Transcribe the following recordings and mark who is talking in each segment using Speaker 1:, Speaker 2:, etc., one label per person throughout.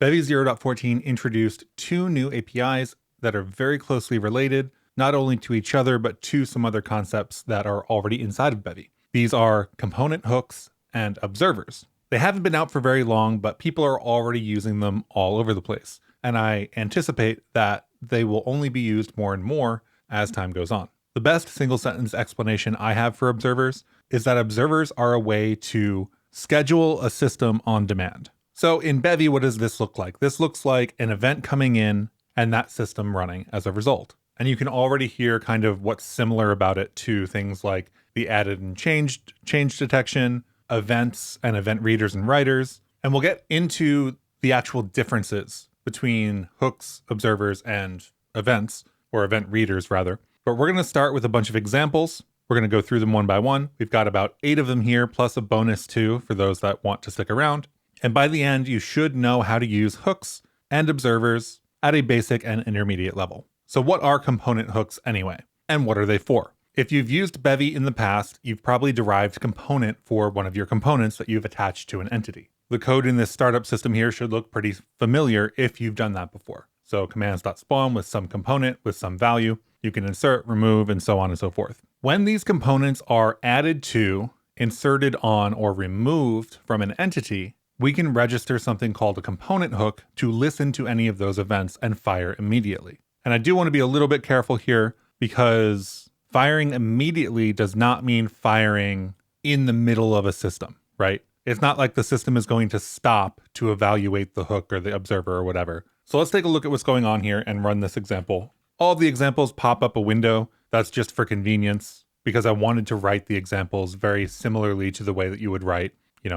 Speaker 1: Bevy 0.14 introduced two new APIs that are very closely related, not only to each other, but to some other concepts that are already inside of Bevy. These are component hooks and observers. They haven't been out for very long, but people are already using them all over the place. And I anticipate that they will only be used more and more as time goes on. The best single sentence explanation I have for observers is that observers are a way to schedule a system on demand. So in Bevy, what does this look like? This looks like an event coming in and that system running as a result. And you can already hear kind of what's similar about it to things like the added and changed change detection, events and event readers and writers. And we'll get into the actual differences between hooks, observers, and events, or event readers rather. But we're going to start with a bunch of examples. We're going to go through them one by one. We've got about 8 of them here, plus a bonus 2 for those that want to stick around. And by the end, you should know how to use hooks and observers at a basic and intermediate level. So what are component hooks anyway? And what are they for? If you've used Bevy in the past, you've probably derived component for one of your components that you've attached to an entity. The code in this startup system here should look pretty familiar if you've done that before. So commands.spawn with some component with some value. You can insert, remove, and so on and so forth. When these components are added to, inserted on, or removed from an entity, we can register something called a component hook to listen to any of those events and fire immediately. And I do want to be a little bit careful here because firing immediately does not mean firing in the middle of a system, right? It's not like the system is going to stop to evaluate the hook or the observer or whatever. So let's take a look at what's going on here and run this example. All of the examples pop up a window. That's just for convenience because I wanted to write the examples very similarly to the way that you would write,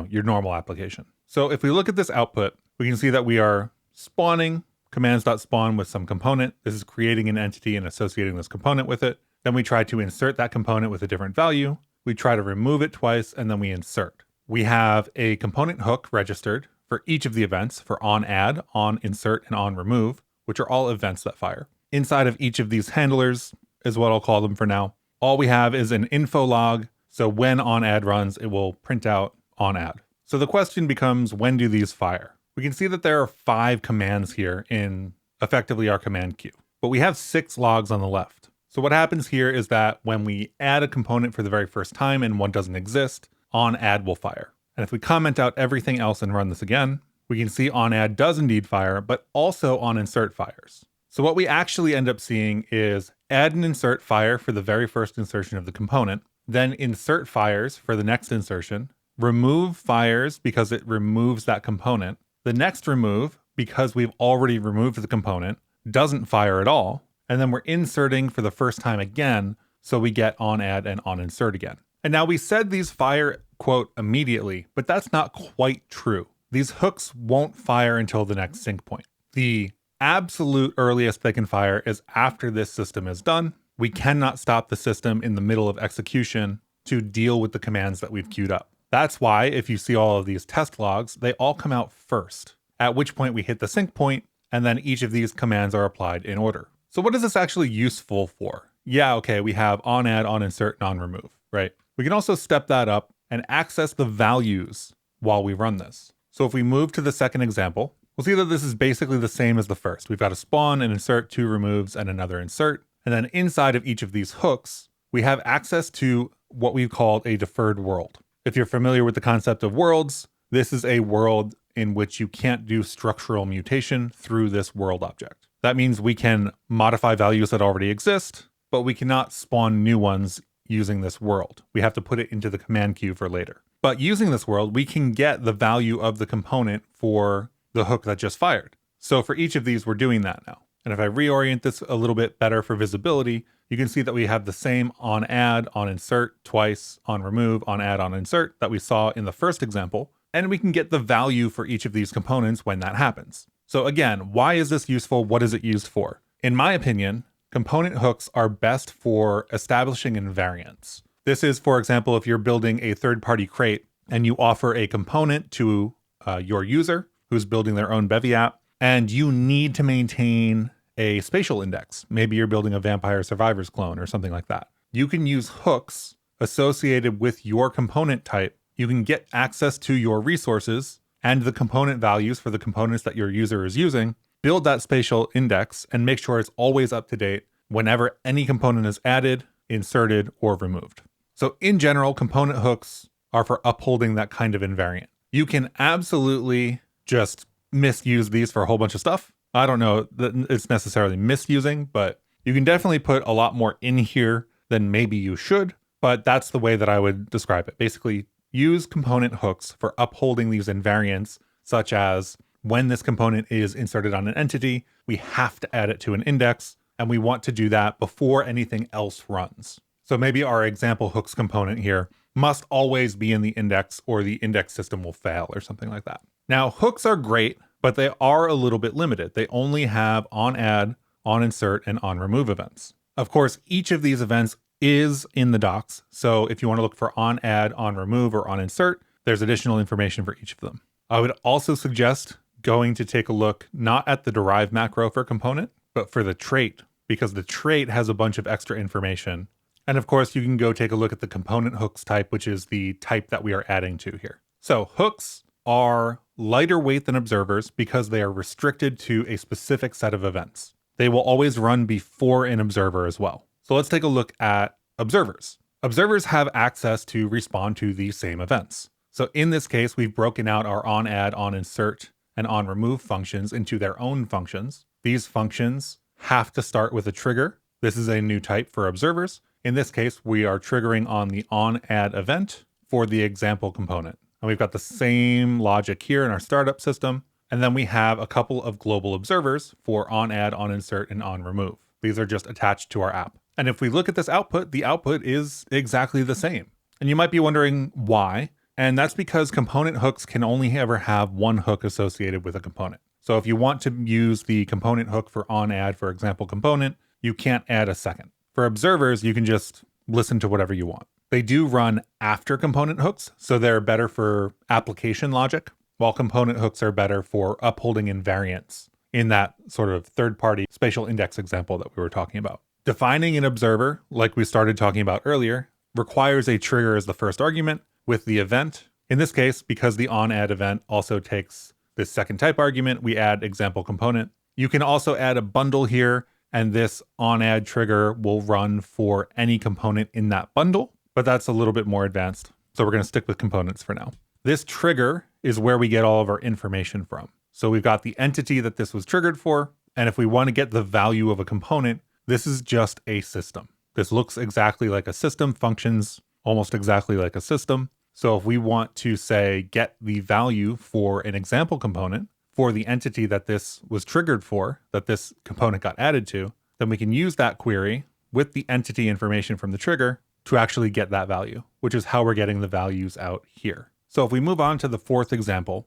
Speaker 1: your normal application. So if we look at this output, we can see that we are spawning commands.spawn with some component. This is creating an entity and associating this component with it. Then we try to insert that component with a different value. We try to remove it twice, and then we insert. We have a component hook registered for each of the events for on add, on insert, and on remove, which are all events that fire. Inside of each of these handlers is what I'll call them for now. All we have is an info log. So when on add runs, it will print out on add. So the question becomes, when do these fire? We can see that there are 5 commands here in effectively our command queue, but we have 6 logs on the left. So what happens here is that when we add a component for the very first time and one doesn't exist, on add will fire. And if we comment out everything else and run this again, we can see on add does indeed fire, but also on insert fires. So what we actually end up seeing is add and insert fire for the very first insertion of the component, then insert fires for the next insertion, remove fires because it removes that component, the next remove, because we've already removed the component, doesn't fire at all, and then we're inserting for the first time again, so we get on add and on insert again. And now we said these fire, quote, immediately, but that's not quite true. These hooks won't fire until the next sync point. The absolute earliest they can fire is after this system is done. We cannot stop the system in the middle of execution to deal with the commands that we've queued up. That's why if you see all of these test logs, they all come out first, at which point we hit the sync point, and then each of these commands are applied in order. So what is this actually useful for? Yeah, okay, we have on add, on insert, and on remove, right? We can also step that up and access the values while we run this. So if we move to the second example, we'll see that this is basically the same as the first. We've got a spawn, an insert, 2 removes, and another insert. And then inside of each of these hooks, we have access to what we've called a deferred world. If you're familiar with the concept of worlds, this is a world in which you can't do structural mutation through this world object. That means we can modify values that already exist, but we cannot spawn new ones using this world. We have to put it into the command queue for later. But using this world, we can get the value of the component for the hook that just fired. So for each of these, we're doing that now. And if I reorient this a little bit better for visibility, you can see that we have the same on add, on insert twice, on remove, on add, on insert that we saw in the first example. And we can get the value for each of these components when that happens. So again, why is this useful? What is it used for? In my opinion, component hooks are best for establishing invariants. This is, for example, if you're building a third-party crate and you offer a component to your user who's building their own Bevy app, and you need to maintain a spatial index. Maybe you're building a Vampire Survivors clone or something like that. You can use hooks associated with your component type. You can get access to your resources and the component values for the components that your user is using, build that spatial index and make sure it's always up to date whenever any component is added, inserted, or removed. So in general, component hooks are for upholding that kind of invariant. You can absolutely just misuse these for a whole bunch of stuff. I don't know that it's necessarily misusing, but you can definitely put a lot more in here than maybe you should, but that's the way that I would describe it. Basically, use component hooks for upholding these invariants, such as when this component is inserted on an entity, we have to add it to an index, and we want to do that before anything else runs. So maybe our example hooks component here must always be in the index or the index system will fail or something like that. Now, hooks are great, but they are a little bit limited. They only have onAdd, onInsert, and onRemove events. Of course, each of these events is in the docs. So if you want to look for onAdd, onRemove, or onInsert, there's additional information for each of them. I would also suggest going to take a look not at the derive macro for component, but for the trait, because the trait has a bunch of extra information. And of course, you can go take a look at the component hooks type, which is the type that we are adding to here. So hooks are lighter weight than observers because they are restricted to a specific set of events. They will always run before an observer as well. So let's take a look at observers. Observers have access to respond to the same events. So in this case, we've broken out our onAdd, onInsert, and onRemove functions into their own functions. These functions have to start with a trigger. This is a new type for observers. In this case, we are triggering on the onAdd event for the example component. And we've got the same logic here in our startup system. And then we have a couple of global observers for onAdd, onInsert, and onRemove. These are just attached to our app. And if we look at this output, the output is exactly the same. And you might be wondering why. And that's because component hooks can only ever have one hook associated with a component. So if you want to use the component hook for onAdd, for example, component, you can't add a second. For observers, you can just listen to whatever you want. They do run after component hooks, so they're better for application logic, while component hooks are better for upholding invariants in that sort of third-party spatial index example that we were talking about. Defining an observer, like we started talking about earlier, requires a trigger as the first argument with the event. In this case, because the onAdd event also takes this second type argument, we add example component. You can also add a bundle here, and this onAdd trigger will run for any component in that bundle, but that's a little bit more advanced. So we're going to stick with components for now. This trigger is where we get all of our information from. So we've got the entity that this was triggered for, and if we want to get the value of a component, this is just a system. This looks exactly like a system, functions almost exactly like a system. So if we want to say get the value for an example component for the entity that this was triggered for, that this component got added to, then we can use that query with the entity information from the trigger to actually get that value, which is how we're getting the values out here. So if we move on to the fourth example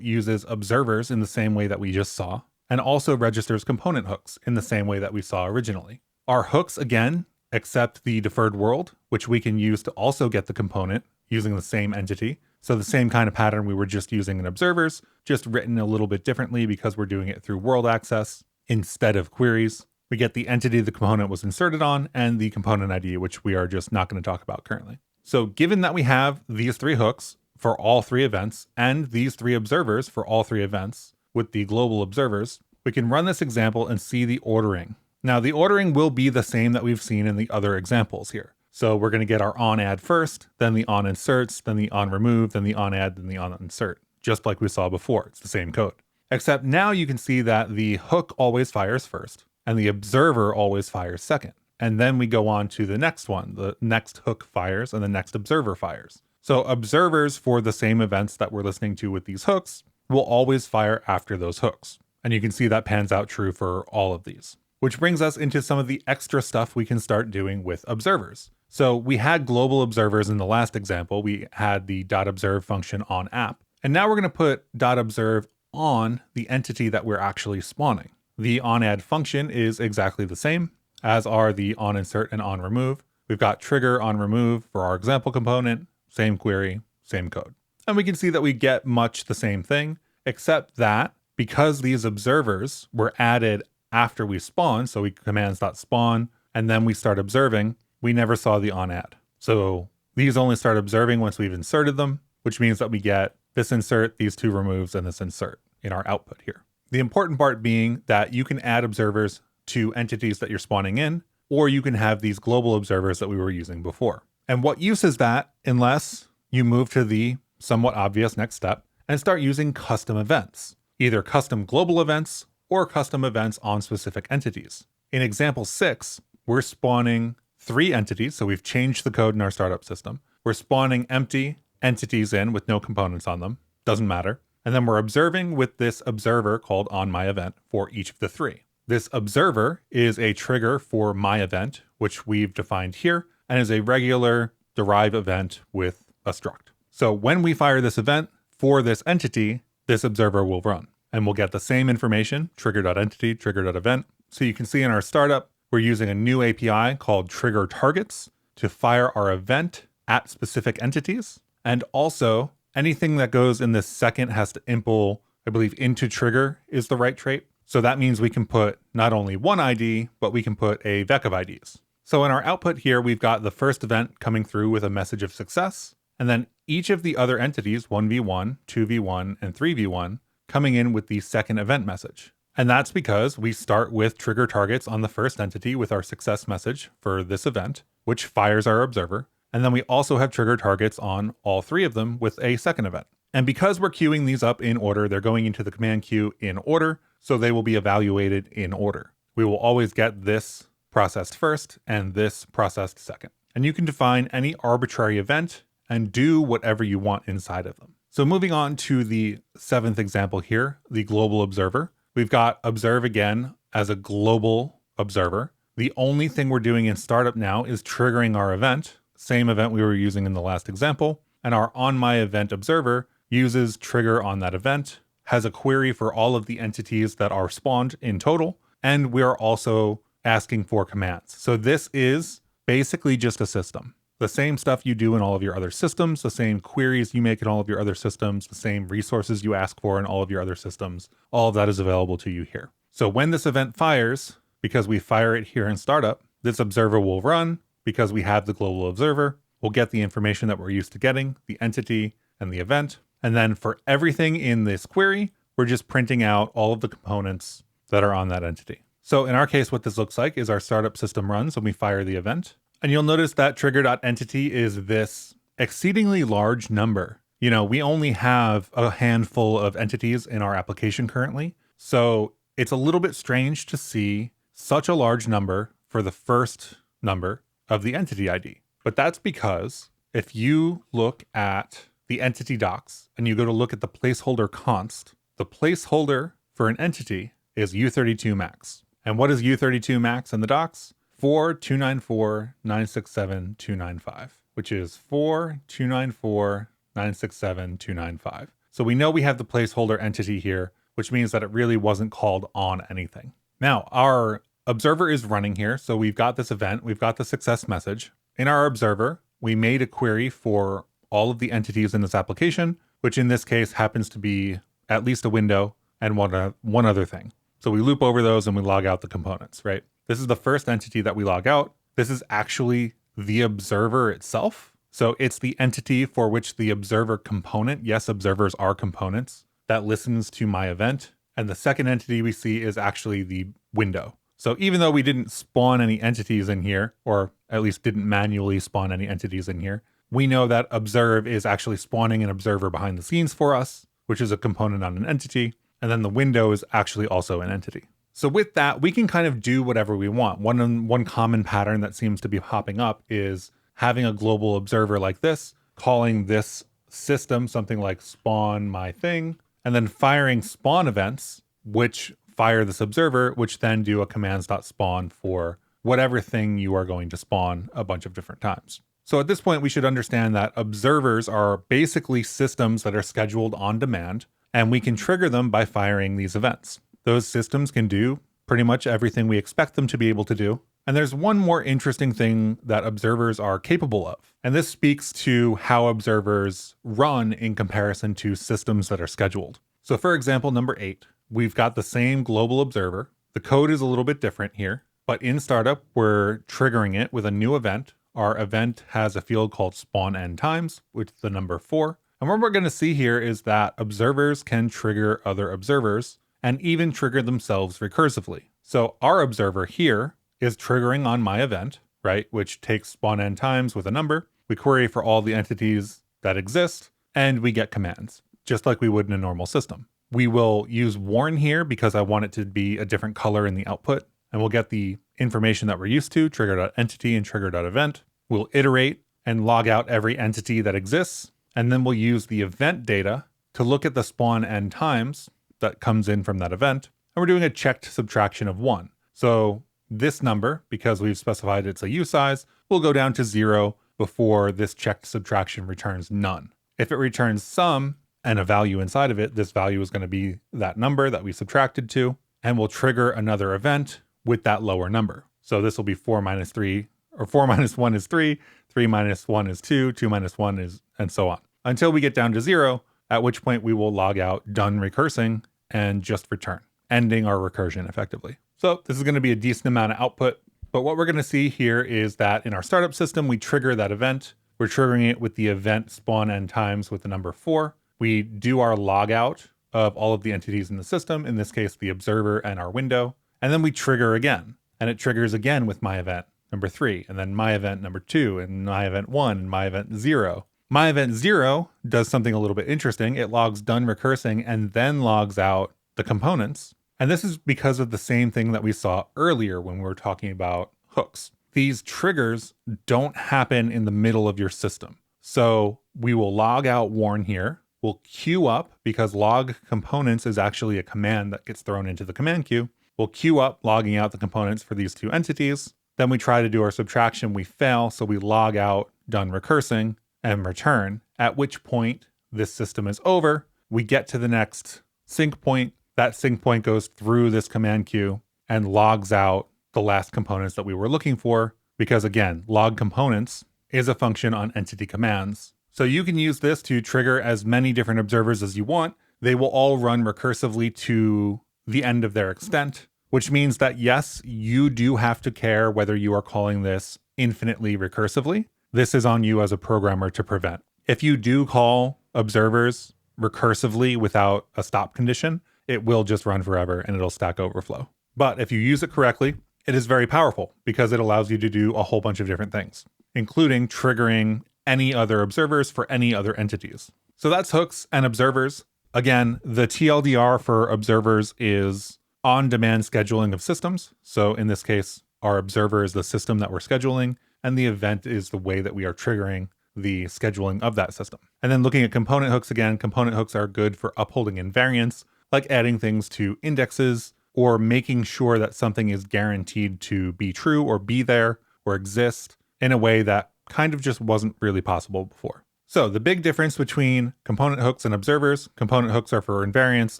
Speaker 1: uses observers in the same way that we just saw, and also registers component hooks in the same way that we saw originally. Our hooks, again, accept the deferred world, which we can use to also get the component using the same entity. So the same kind of pattern we were just using in observers, just written a little bit differently because we're doing it through world access instead of queries. We get the entity the component was inserted on and the component ID, which we are just not going to talk about currently. So given that we have these three hooks for all three events and these three observers for all three events with the global observers, we can run this example and see the ordering. Now the ordering will be the same that we've seen in the other examples here. So we're going to get our onAdd first, then the onInserts, then the onRemove, then the onAdd, then the onInsert, just like we saw before. It's the same code. Except now you can see that the hook always fires first and the observer always fires second. And then we go on to the next one. The next hook fires and the next observer fires. So observers for the same events that we're listening to with these hooks will always fire after those hooks. And you can see that pans out true for all of these. Which brings us into some of the extra stuff we can start doing with observers. So we had global observers in the last example. We had the .observe function on app. And now we're going to put .observe on the entity that we're actually spawning. The onAdd function is exactly the same, as are the onInsert and onRemove. We've got trigger onRemove for our example component, same query, same code. And we can see that we get much the same thing, except that because these observers were added after we spawn, so we commands.spawn, and then we start observing, we never saw the onAdd. So these only start observing once we've inserted them, which means that we get this insert, these two removes, and this insert in our output here. The important part being that you can add observers to entities that you're spawning in, or you can have these global observers that we were using before. And what use is that unless you move to the somewhat obvious next step and start using custom events, either custom global events or custom events on specific entities. In example 6, we're spawning 3 entities, so we've changed the code in our startup system. We're spawning empty entities in with no components on them, doesn't matter. And then we're observing with this observer called onMyEvent for each of the 3. This observer is a trigger for myEvent, which we've defined here, and is a regular derive event with a struct. So when we fire this event for this entity, this observer will run, and we'll get the same information, trigger.entity, trigger.event. So you can see in our startup, we're using a new API called trigger targets to fire our event at specific entities. And also anything that goes in this second has to impl, I believe, into trigger is the right trait. So that means we can put not only one ID, but we can put a vec of IDs. So in our output here, we've got the first event coming through with a message of success, and then each of the other entities, 1v1, 2v1, and 3v1, coming in with the second event message. And that's because we start with trigger targets on the first entity with our success message for this event, which fires our observer. And then we also have trigger targets on all 3 of them with a second event. And because we're queuing these up in order, they're going into the command queue in order, so they will be evaluated in order. We will always get this processed first and this processed second. And you can define any arbitrary event and do whatever you want inside of them. So moving on to the 7th example here, the global observer. We've got observe again as a global observer. The only thing we're doing in startup now is triggering our event, same event we were using in the last example. And our onMyEvent observer uses trigger on that event, has a query for all of the entities that are spawned in total, and we are also asking for commands. So this is basically just a system. The same stuff you do in all of your other systems, the same queries you make in all of your other systems, the same resources you ask for in all of your other systems, all of that is available to you here. So when this event fires, because we fire it here in startup, this observer will run because we have the global observer. We'll get the information that we're used to getting, the entity and the event. And then for everything in this query, we're just printing out all of the components that are on that entity. So in our case, what this looks like is our startup system runs when we fire the event. And you'll notice that trigger.entity is this exceedingly large number. You know, we only have a handful of entities in our application currently. So it's a little bit strange to see such a large number for the first number of the entity ID. But that's because if you look at the entity docs and you go to look at the placeholder const, the placeholder for an entity is U32 max. And what is U32 max in the docs? 4.294.967.295, which is 4.294.967.295. So we know we have the placeholder entity here, which means that it really wasn't called on anything. Now, our observer is running here. So we've got this event, we've got the success message. In our observer, we made a query for all of the entities in this application, which in this case happens to be at least a window and one other thing. So we loop over those and we log out the components, right? This is the first entity that we log out. This is actually the observer itself. So it's the entity for which the observer component, yes, observers are components, that listens to my event. And the second entity we see is actually the window. So even though we didn't spawn any entities in here, or at least didn't manually spawn any entities in here, we know that observe is actually spawning an observer behind the scenes for us, which is a component on an entity. And then the window is actually also an entity. So with that, we can kind of do whatever we want. One common pattern that seems to be popping up is having a global observer like this, calling this system something like spawn my thing, and then firing spawn events, which fire this observer, which then do a commands.spawn for whatever thing you are going to spawn a bunch of different times. So at this point, we should understand that observers are basically systems that are scheduled on demand, and we can trigger them by firing these events. Those systems can do pretty much everything we expect them to be able to do. And there's one more interesting thing that observers are capable of. And this speaks to how observers run in comparison to systems that are scheduled. So for example, number 8, we've got the same global observer. The code is a little bit different here, but in startup, we're triggering it with a new event. Our event has a field called spawn n times, which is the number 4. And what we're going to see here is that observers can trigger other observers and even trigger themselves recursively. So our observer here is triggering on my event, right? Which takes spawn n times with a number. We query for all the entities that exist and we get commands, just like we would in a normal system. We will use warn here because I want it to be a different color in the output, and we'll get the information that we're used to, trigger.entity and trigger.event. We'll iterate and log out every entity that exists, and then we'll use the event data to look at the spawn n times that comes in from that event, and we're doing a checked subtraction of 1. So this number, because we've specified it's a usize, will go down to 0 before this checked subtraction returns none. If it returns some and a value inside of it, this value is going to be that number that we subtracted to, and we'll trigger another event with that lower number. So this will be 4 minus 3, or 4 minus 1 is 3, 3 minus 1 is 2, 2 minus 1 is, and so on, until we get down to 0, at which point we will log out done recursing and just return, ending our recursion effectively. So this is going to be a decent amount of output, but what we're going to see here is that in our startup system, we trigger that event. We're triggering it with the event spawn n times with the number 4. We do our log out of all of the entities in the system, in this case, the observer and our window, and then we trigger again, and it triggers again with my event number 3, and then my event number 2, and my event 1, and my event 0. My event 0 does something a little bit interesting. It logs done recursing and then logs out the components. And this is because of the same thing that we saw earlier when we were talking about hooks. These triggers don't happen in the middle of your system. So we will log out warn here. We'll queue up, because log components is actually a command that gets thrown into the command queue. We'll queue up logging out the components for these two entities. Then we try to do our subtraction. We fail. So we log out done recursing and return, at which point this system is over. We get to the next sync point. That sync point goes through this command queue and logs out the last components that we were looking for, because again, log components is a function on entity commands. So you can use this to trigger as many different observers as you want. They will all run recursively to the end of their extent, which means that yes, you do have to care whether you are calling this infinitely recursively. This is on you as a programmer to prevent. If you do call observers recursively without a stop condition, it will just run forever and it'll stack overflow. But if you use it correctly, it is very powerful because it allows you to do a whole bunch of different things, including triggering any other observers for any other entities. So that's hooks and observers. Again, the TLDR for observers is on-demand scheduling of systems. So in this case, our observer is the system that we're scheduling, and the event is the way that we are triggering the scheduling of that system. And then looking at component hooks again, component hooks are good for upholding invariants, like adding things to indexes or making sure that something is guaranteed to be true or be there or exist in a way that kind of just wasn't really possible before. So the big difference between component hooks and observers: component hooks are for invariants,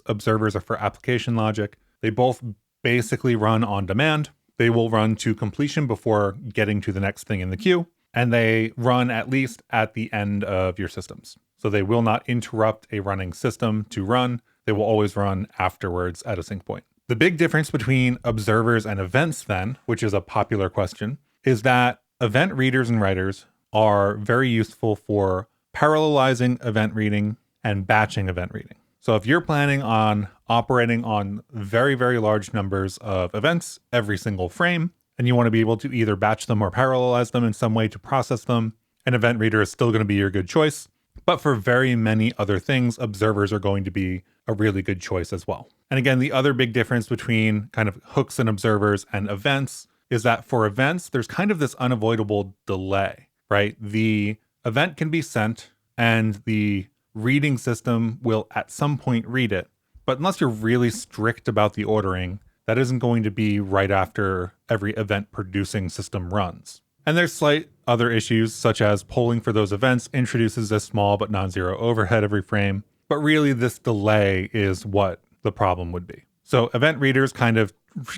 Speaker 1: observers are for application logic. They both basically run on demand. They will run to completion before getting to the next thing in the queue, and they run at least at the end of your systems. So they will not interrupt a running system to run. They will always run afterwards at a sync point. The big difference between observers and events then, which is a popular question, is that event readers and writers are very useful for parallelizing event reading and batching event reading. So if you're planning on operating on very, very large numbers of events every single frame, and you want to be able to either batch them or parallelize them in some way to process them, an event reader is still going to be your good choice. But for very many other things, observers are going to be a really good choice as well. And again, the other big difference between kind of hooks and observers and events is that for events, there's kind of this unavoidable delay, right? The event can be sent and the reading system will at some point read it. But unless you're really strict about the ordering, that isn't going to be right after every event producing system runs. And there's slight other issues, such as polling for those events introduces a small but non-zero overhead every frame. But really, this delay is what the problem would be. So event readers kind of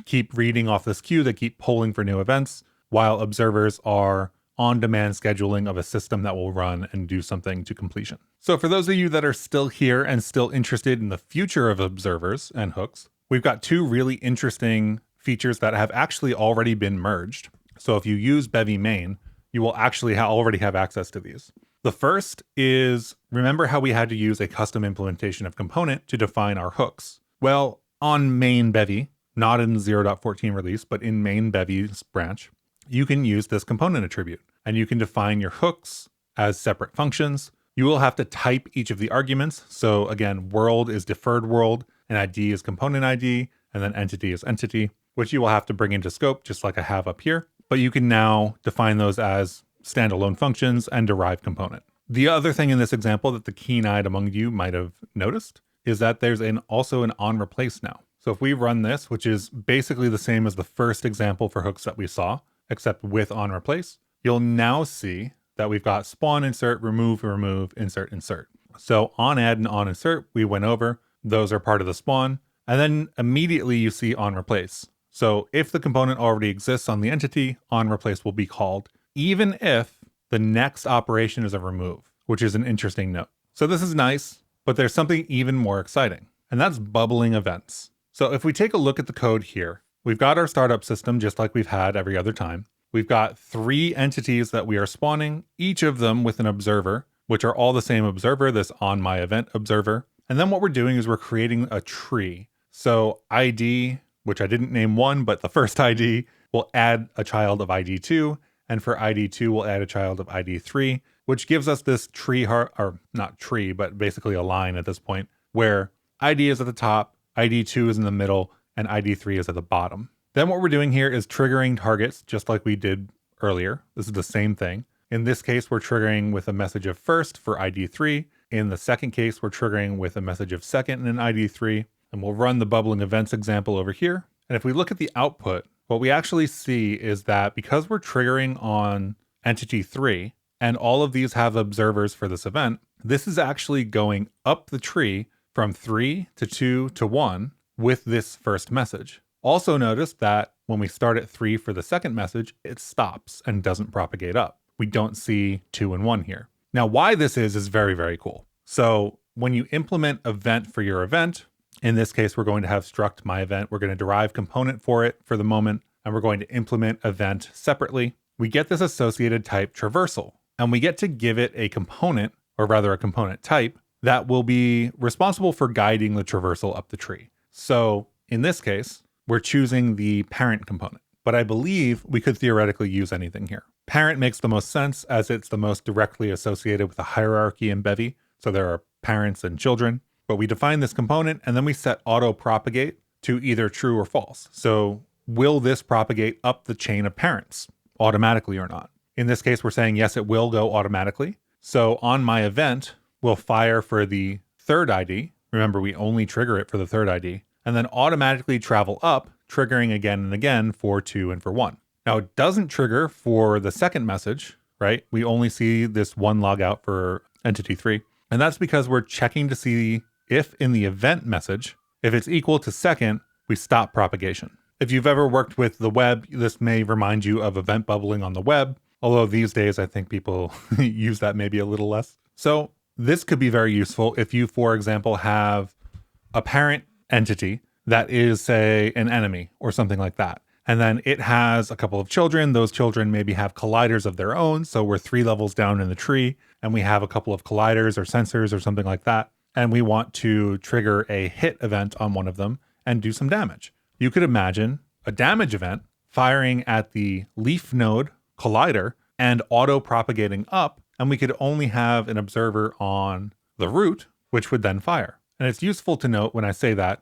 Speaker 1: keep reading off this queue. They keep polling for new events, while observers are on-demand scheduling of a system that will run and do something to completion. So for those of you that are still here and still interested in the future of observers and hooks, we've got two really interesting features that have actually already been merged. So if you use Bevy main, you will actually already have access to these. The first is, remember how we had to use a custom implementation of component to define our hooks? Well, on main Bevy, not in 0.14 release, but in main Bevy's branch, you can use this component attribute and you can define your hooks as separate functions. You will have to type each of the arguments. So again, world is deferred world and ID is component ID, and then entity is entity, which you will have to bring into scope just like I have up here. But you can now define those as standalone functions and derive component. The other thing in this example that the keen-eyed among you might have noticed is that there's also an onReplace now. So if we run this, which is basically the same as the first example for hooks that we saw, except with onReplace, you'll now see that we've got spawn insert, remove, insert, insert. So on add and on insert, we went over, those are part of the spawn, and then immediately you see onReplace. So if the component already exists on the entity, onReplace will be called, even if the next operation is a remove, which is an interesting note. So this is nice, but there's something even more exciting, and that's bubbling events. So if we take a look at the code here, we've got our startup system just like we've had every other time. We've got 3 entities that we are spawning, each of them with an observer, which are all the same observer, this on my event observer. And then what we're doing is we're creating a tree. So ID, which I didn't name 1, but the first ID will add a child of ID 2. And for ID 2, we'll add a child of ID 3, which gives us this tree, or not tree, but basically a line at this point, where ID is at the top, ID 2 is in the middle, and ID 3 is at the bottom. Then what we're doing here is triggering targets, just like we did earlier. This is the same thing. In this case, we're triggering with a message of first for ID 3. In the second case, we're triggering with a message of second in ID 3. And we'll run the bubbling events example over here. And if we look at the output, what we actually see is that because we're triggering on entity 3, and all of these have observers for this event, this is actually going up the tree from 3 to 2 to 1 with this first message. Also notice that when we start at 3 for the second message, it stops and doesn't propagate up. We don't see 2 and 1 here. Now, why this is very, very cool. So when you implement event for your event, in this case, we're going to have struct my event. We're going to derive component for it for the moment, and we're going to implement event separately. We get this associated type traversal, and we get to give it a component, or rather a component type, that will be responsible for guiding the traversal up the tree. So in this case, we're choosing the parent component, but I believe we could theoretically use anything here. Parent makes the most sense as it's the most directly associated with a hierarchy in Bevy. So there are parents and children, but we define this component and then we set auto propagate to either true or false. So will this propagate up the chain of parents automatically or not? In this case, we're saying yes, it will go automatically. So on my event, we'll fire for the third ID. Remember, we only trigger it for the third ID, and then automatically travel up, triggering again and again for 2 and for 1. Now it doesn't trigger for the second message, right? We only see this 1 log out for entity 3. And that's because we're checking to see if in the event message, if it's equal to second, we stop propagation. If you've ever worked with the web, this may remind you of event bubbling on the web. Although these days, I think people use that maybe a little less. So this could be very useful if you, for example, have a parent entity that is, say, an enemy or something like that. And then it has a couple of children. Those children maybe have colliders of their own. So we're 3 levels down in the tree and we have a couple of colliders or sensors or something like that. And we want to trigger a hit event on one of them and do some damage. You could imagine a damage event firing at the leaf node collider and auto propagating up. And we could only have an observer on the root, which would then fire. And it's useful to note when I say that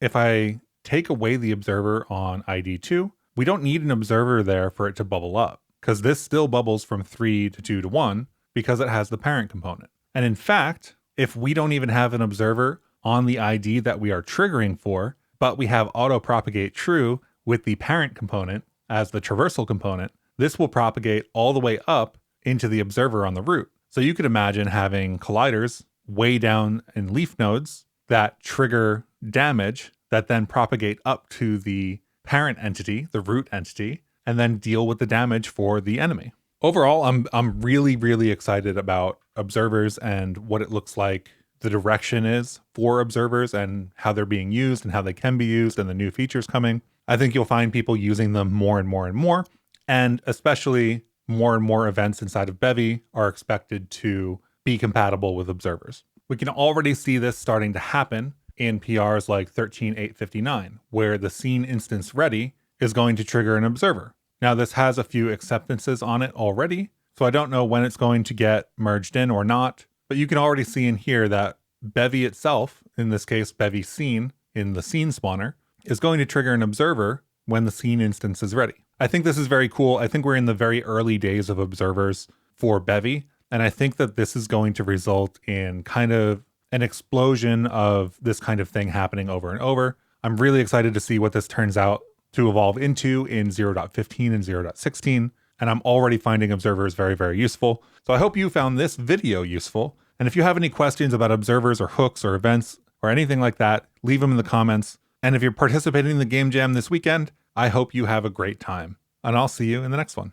Speaker 1: if I take away the observer on ID 2, we don't need an observer there for it to bubble up, because this still bubbles from 3 to 2 to 1 because it has the parent component. And in fact, if we don't even have an observer on the ID that we are triggering for, but we have auto propagate true with the parent component as the traversal component, this will propagate all the way up into the observer on the root. So you could imagine having colliders way down in leaf nodes that trigger damage that then propagate up to the parent entity, the root entity, and then deal with the damage for the enemy. Overall, I'm really, really excited about observers and what it looks like the direction is for observers and how they're being used and how they can be used and the new features coming. I think you'll find people using them more and more and more. And especially more and more events inside of Bevy are expected to be compatible with observers. We can already see this starting to happen in PRs like 13.859, where the scene instance ready is going to trigger an observer. Now this has a few acceptances on it already, so I don't know when it's going to get merged in or not, but you can already see in here that Bevy itself, in this case Bevy scene in the scene spawner, is going to trigger an observer when the scene instance is ready. I think this is very cool. I think we're in the very early days of observers for Bevy, and I think that this is going to result in kind of an explosion of this kind of thing happening over and over. I'm really excited to see what this turns out to evolve into in 0.15 and 0.16, and I'm already finding observers very, very useful. So I hope you found this video useful, and if you have any questions about observers or hooks or events or anything like that, leave them in the comments. And if you're participating in the game jam this weekend, I hope you have a great time, and I'll see you in the next one.